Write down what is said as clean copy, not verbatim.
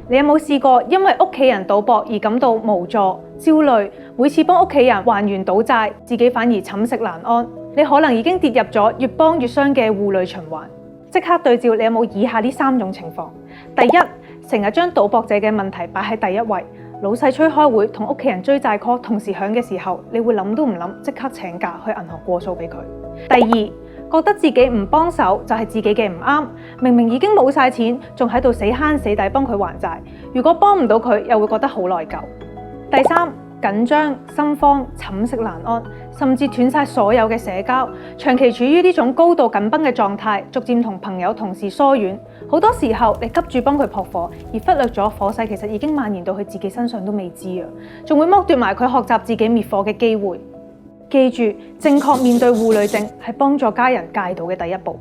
你有冇試過因為屋企人賭博而感到無助、焦慮？每次幫屋企人還完賭債，自己反而寢食難安。你可能已經跌入咗越幫越傷嘅互累循環。即刻對照你有冇以下呢3種情況：第一，成日將賭博者嘅問題擺喺第一位。老細催開會同屋企人追債 call 同時響嘅時候，你會諗都唔諗，即刻請假去銀行過數俾佢。第二，覺得自己唔幫手就係自己嘅唔啱，明明已經冇晒錢，仲喺度死慳死抵幫佢還債。如果幫唔到佢，又會覺得好內疚。第三，緊張、心慌、寢食難安，甚至斷晒所有嘅社交，長期處於呢種高度緊繃嘅狀態，逐漸同朋友同事疏遠。好多時候你急住幫佢撲火，而忽略咗火勢其實已經蔓延到佢自己身上都未知啊，仲會剝奪埋佢學習自己滅火嘅機會。記住，正確面對互累症係幫助家人戒賭嘅第一步。